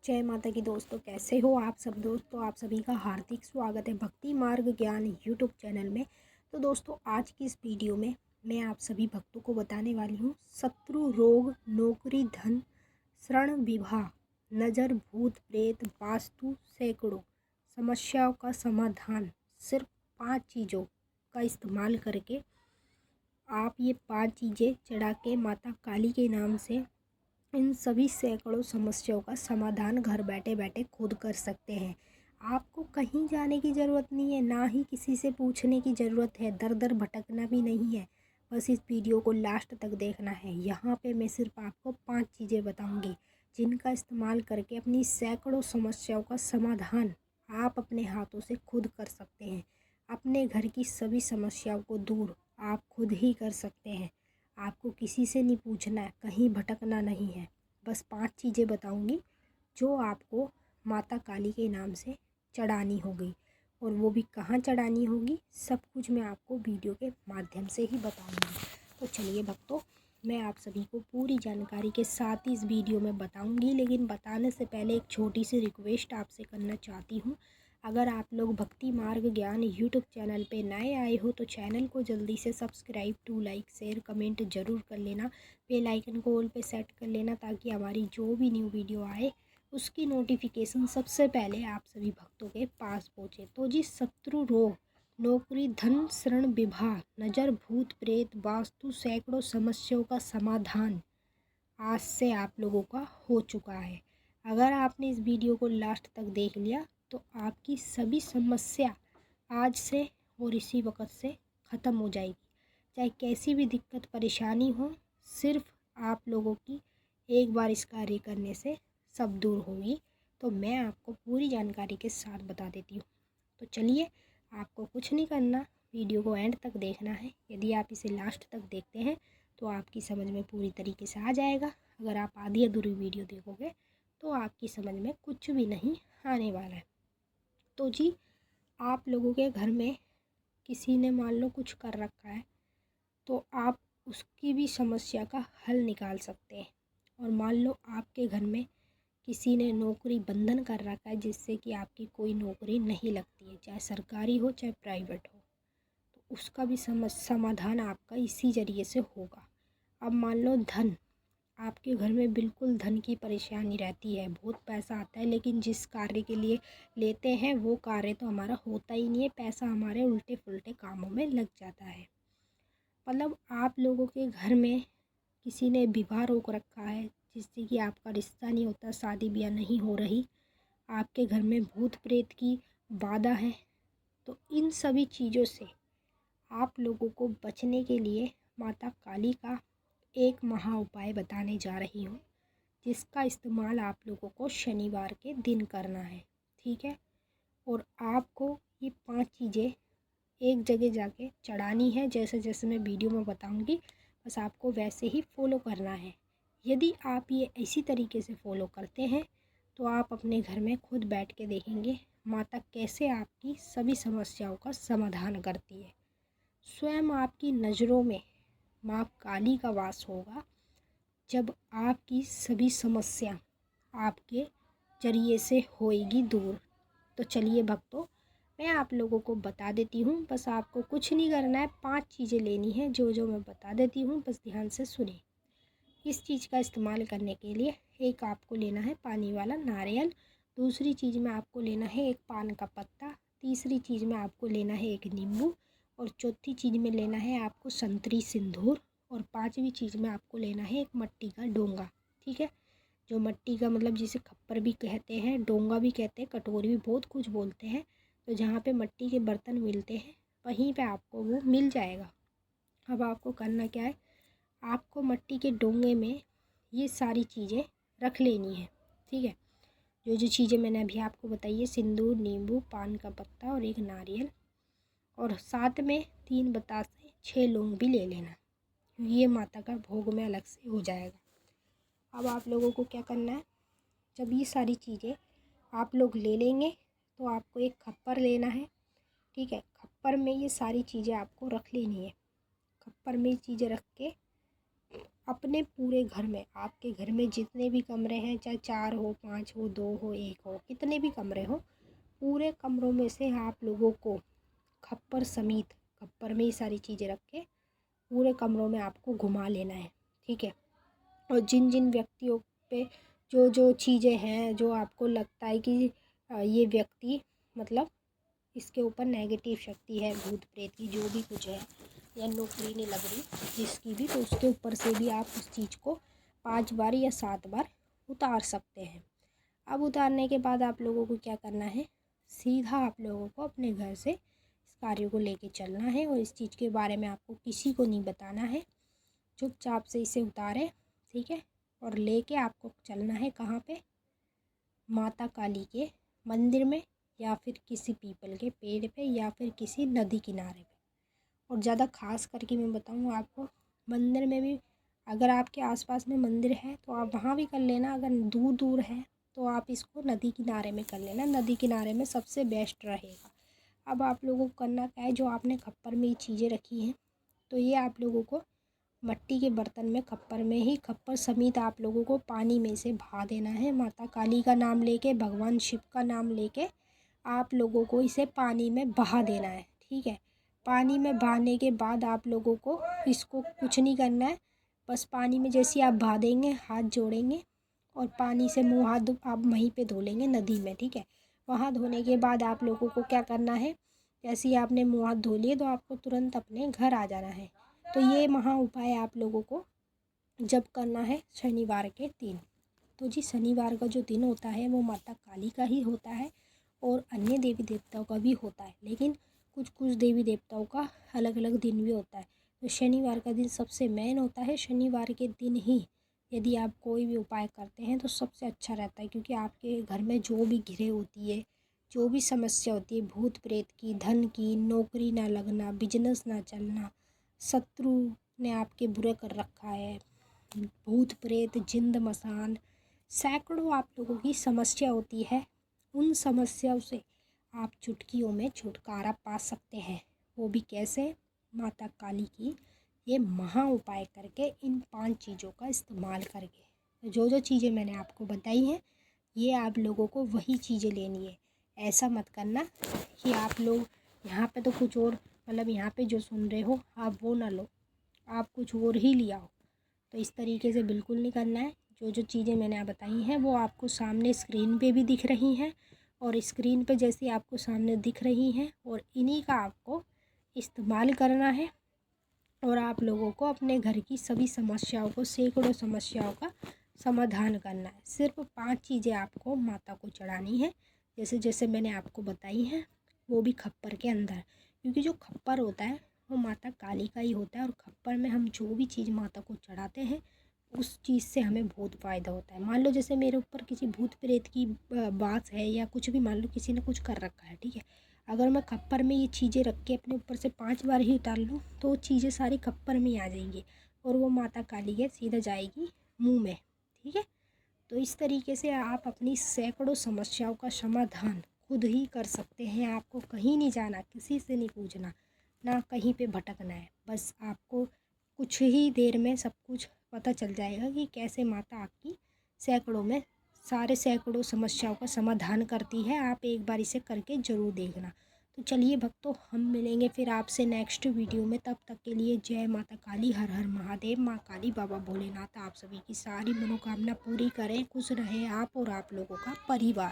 जय माता की दोस्तों, कैसे हो आप सब दोस्तों। आप सभी का हार्दिक स्वागत है भक्ति मार्ग ज्ञान यूट्यूब चैनल में। तो दोस्तों, आज की इस वीडियो में मैं आप सभी भक्तों को बताने वाली हूँ शत्रु, रोग, नौकरी, धन, ऋण, विवाह, नज़र, भूत प्रेत, वास्तु, सैकड़ों समस्याओं का समाधान सिर्फ 5 चीज़ों का इस्तेमाल करके आप ये 5 चीज़ें चढ़ा के माता काली के नाम से इन सभी सैकड़ों समस्याओं का समाधान घर बैठे बैठे खुद कर सकते हैं। आपको कहीं जाने की ज़रूरत नहीं है, ना ही किसी से पूछने की ज़रूरत है, दर दर भटकना भी नहीं है। बस इस वीडियो को लास्ट तक देखना है। यहाँ पे मैं सिर्फ आपको 5 चीज़ें बताऊँगी जिनका इस्तेमाल करके अपनी सैकड़ों समस्याओं का समाधान आप अपने हाथों से खुद कर सकते हैं। अपने घर की सभी समस्याओं को दूर आप खुद ही कर सकते हैं। आपको किसी से नहीं पूछना है, कहीं भटकना नहीं है। बस 5 चीज़ें बताऊंगी जो आपको माता काली के नाम से चढ़ानी होगी, और वो भी कहाँ चढ़ानी होगी, सब कुछ मैं आपको वीडियो के माध्यम से ही बताऊंगी। तो चलिए भक्तों, मैं आप सभी को पूरी जानकारी के साथ ही इस वीडियो में बताऊंगी, लेकिन बताने से पहले एक छोटी सी रिक्वेस्ट आपसे करना चाहती हूँ। अगर आप लोग भक्ति मार्ग ज्ञान यूट्यूब चैनल पे नए आए हो तो चैनल को जल्दी से subscribe, to like, share, comment ज़रूर कर लेना। बेल आइकन को ऑल पे सेट कर लेना ताकि हमारी जो भी न्यू वीडियो आए उसकी नोटिफिकेशन सबसे पहले आप सभी भक्तों के पास पहुँचे। तो जी, शत्रु, रोग, नौकरी, धन, ऋण, विवाह, नज़र, भूत प्रेत, वास्तु, सैकड़ों समस्याओं का समाधान आज से आप लोगों का हो चुका है। अगर आपने इस वीडियो को लास्ट तक देख लिया तो आपकी सभी समस्या आज से और इसी वक्त से ख़त्म हो जाएगी। चाहे कैसी भी दिक्कत परेशानी हो, सिर्फ आप लोगों की एक बार इस कार्य करने से सब दूर होगी। तो मैं आपको पूरी जानकारी के साथ बता देती हूँ। तो चलिए, आपको कुछ नहीं करना, वीडियो को एंड तक देखना है। यदि आप इसे लास्ट तक देखते हैं तो आपकी समझ में पूरी तरीके से आ जाएगा। अगर आप आधी अधूरी वीडियो देखोगे तो आपकी समझ में कुछ भी नहीं आने वाला है। तो जी, आप लोगों के घर में किसी ने मान लो कुछ कर रखा है तो आप उसकी भी समस्या का हल निकाल सकते हैं। और मान लो आपके घर में किसी ने नौकरी बंधन कर रखा है जिससे कि आपकी कोई नौकरी नहीं लगती है, चाहे सरकारी हो चाहे प्राइवेट हो, तो उसका भी समाधान आपका इसी ज़रिए से होगा। अब मान लो धन, आपके घर में बिल्कुल धन की परेशानी रहती है, बहुत पैसा आता है लेकिन जिस कार्य के लिए लेते हैं वो कार्य तो हमारा होता ही नहीं है, पैसा हमारे उल्टे पुल्टे कामों में लग जाता है। मतलब आप लोगों के घर में किसी ने विवाह रोक रखा है जिससे कि आपका रिश्ता नहीं होता, शादी ब्याह नहीं हो रही, आपके घर में भूत प्रेत की बाधा है, तो इन सभी चीज़ों से आप लोगों को बचने के लिए माता काली का एक महा उपाय बताने जा रही हूँ, जिसका इस्तेमाल आप लोगों को शनिवार के दिन करना है। ठीक है, और आपको ये 5 चीज़ें एक जगह जाके चढ़ानी है, जैसे जैसे मैं वीडियो में बताऊंगी, बस आपको वैसे ही फॉलो करना है। यदि आप ये इसी तरीके से फॉलो करते हैं तो आप अपने घर में खुद बैठ के देखेंगे माता कैसे आपकी सभी समस्याओं का समाधान करती है। स्वयं आपकी नज़रों में माँ काली का वास होगा जब आपकी सभी समस्या आपके जरिए से होएगी दूर। तो चलिए भक्तों, मैं आप लोगों को बता देती हूँ, बस आपको कुछ नहीं करना है, 5 चीज़ें लेनी है जो जो मैं बता देती हूँ, बस ध्यान से सुने। इस चीज़ का इस्तेमाल करने के लिए एक आपको लेना है पानी वाला नारियल, दूसरी चीज़ में आपको लेना है एक पान का पत्ता, तीसरी चीज़ में आपको लेना है एक नींबू, और चौथी चीज़ में लेना है आपको संतरी सिंदूर, और 5वीं चीज़ में आपको लेना है एक मट्टी का डोंगा। ठीक है, जो मट्टी का मतलब जिसे खप्पर भी कहते हैं, डोंगा भी कहते हैं, कटोरी भी बहुत कुछ बोलते हैं। तो जहाँ पे मट्टी के बर्तन मिलते हैं वहीं पे आपको वो मिल जाएगा। अब आपको करना क्या है, आपको मट्टी के डोंगे में ये सारी चीज़ें रख लेनी है। ठीक है, जो जो चीज़ें मैंने अभी आपको बताई है, सिंदूर, नींबू, पान का पत्ता और एक नारियल, और साथ में 3 बतासे, 6 लौंग भी ले लेना। ये माता का भोग में अलग से हो जाएगा। अब आप लोगों को क्या करना है, जब ये सारी चीज़ें आप लोग ले लेंगे तो आपको एक खप्पर लेना है। ठीक है, खप्पर में ये सारी चीज़ें आपको रख लेनी है। खप्पर में ये चीज़ें रख के अपने पूरे घर में, आपके घर में जितने भी कमरे हैं, चाहे 4 हो, 5 हो, 2 हो, 1 हो, कितने भी कमरे हो, पूरे कमरों में से आप लोगों को खप्पर समेत, खप्पर में ही सारी चीज़ें रख के पूरे कमरों में आपको घुमा लेना है, ठीक है। और जिन जिन व्यक्तियों पे जो जो चीज़ें हैं, जो आपको लगता है कि ये व्यक्ति मतलब इसके ऊपर नेगेटिव शक्ति है, भूत प्रेत की जो भी कुछ है, या नौकरी नहीं लग रही जिसकी भी, तो उसके ऊपर से भी आप उस चीज़ को 5 बार या 7 बार उतार सकते हैं। अब उतारने के बाद आप लोगों को क्या करना है, सीधा आप लोगों को अपने घर से इस कार्य को लेके चलना है और इस चीज़ के बारे में आपको किसी को नहीं बताना है। चुपचाप से इसे उतारे, ठीक है, और लेके आपको चलना है कहाँ पे, माता काली के मंदिर में, या फिर किसी पीपल के पेड़ पे, या फिर किसी नदी किनारे पे। और ज़्यादा खास करके मैं बताऊँ आपको, मंदिर में भी अगर आपके आसपास में मंदिर है तो आप वहाँ भी कर लेना, अगर दूर दूर है तो आप इसको नदी किनारे में कर लेना, नदी किनारे में सबसे बेस्ट रहेगा। अब आप लोगों को करना क्या है, जो आपने खप्पर में ये चीज़ें रखी हैं, तो ये आप लोगों को मट्टी के बर्तन में, खप्पर में ही, खप्पर समेत आप लोगों को पानी में से बहा देना है। माता काली का नाम लेके, भगवान शिव का नाम लेके आप लोगों को इसे पानी में बहा देना है, ठीक है। पानी में बहाने के बाद आप लोगों को इसको कुछ नहीं करना है, बस पानी में जैसे आप बहा देंगे, हाथ जोड़ेंगे और पानी से मुँह हाथ आप वहीं पे धो लेंगे नदी में, ठीक है। वहाँ धोने के बाद आप लोगों को क्या करना है, जैसे ही आपने मुँह हाथ धो लिए तो आपको तुरंत अपने घर आ जाना है। तो ये महा उपाय आप लोगों को जब करना है शनिवार के दिन। तो जी शनिवार का जो दिन होता है वो माता काली का ही होता है और अन्य देवी देवताओं का भी होता है, लेकिन कुछ कुछ देवी देवताओं का अलग अलग दिन भी होता है। तो शनिवार का दिन सबसे मेन होता है। शनिवार के दिन ही यदि आप कोई भी उपाय करते हैं तो सबसे अच्छा रहता है, क्योंकि आपके घर में जो भी घिरे होती है, जो भी समस्या होती है, भूत प्रेत की, धन की, नौकरी ना लगना, बिजनेस ना चलना, शत्रु ने आपके बुरे कर रखा है, भूत प्रेत, जिंद मसान, सैकड़ों आप लोगों की समस्या होती है, उन समस्याओं से आप चुटकियों में छुटकारा पा सकते हैं। वो भी कैसे, माता काली की ये महा उपाय करके, इन 5 चीज़ों का इस्तेमाल करके। तो जो जो चीज़ें मैंने आपको बताई हैं ये आप लोगों को वही चीज़ें लेनी है। ऐसा मत करना कि आप लोग यहाँ पे तो कुछ और, मतलब यहाँ पे जो सुन रहे हो आप वो ना लो, आप कुछ और ही ले आओ। तो इस तरीके से बिल्कुल नहीं करना है। जो जो चीज़ें मैंने आप बताई हैं वो आपको सामने स्क्रीन पे भी दिख रही हैं, और स्क्रीन पे जैसे आपको सामने दिख रही हैं, और इन्हीं का आपको इस्तेमाल करना है। और आप लोगों को अपने घर की सभी समस्याओं को, सैकड़ों समस्याओं का समाधान करना है। सिर्फ 5 चीज़ें आपको माता को चढ़ानी है, जैसे जैसे मैंने आपको बताई हैं, वो भी खप्पर के अंदर, क्योंकि जो खप्पर होता है वो माता काली का ही होता है। और खप्पर में हम जो भी चीज़ माता को चढ़ाते हैं उस चीज़ से हमें बहुत फ़ायदा होता है। मान लो जैसे मेरे ऊपर किसी भूत प्रेत की बात है, या कुछ भी, मान लो किसी ने कुछ कर रखा है, ठीक है, अगर मैं खप्पर में ये चीज़ें रख के अपने ऊपर से 5 बार ही उतार लूँ तो वो चीज़ें सारी खप्पर में ही आ जाएंगी, और वो माता काली के सीधा जाएगी मुंह में, ठीक है। तो इस तरीके से आप अपनी सैकड़ों समस्याओं का समाधान खुद ही कर सकते हैं। आपको कहीं नहीं जाना, किसी से नहीं पूछना, ना कहीं पे भटकना है। बस आपको कुछ ही देर में सब कुछ पता चल जाएगा कि कैसे माता आपकी सैकड़ों में, सारे सैकड़ों समस्याओं का समाधान करती है। आप एक बार इसे करके ज़रूर देखना। तो चलिए भक्तों, हम मिलेंगे फिर आपसे नेक्स्ट वीडियो में। तब तक के लिए जय माता काली, हर हर महादेव। माँ काली, बाबा भोलेनाथ आप सभी की सारी मनोकामना पूरी करें। खुश रहे आप और आप लोगों का परिवार।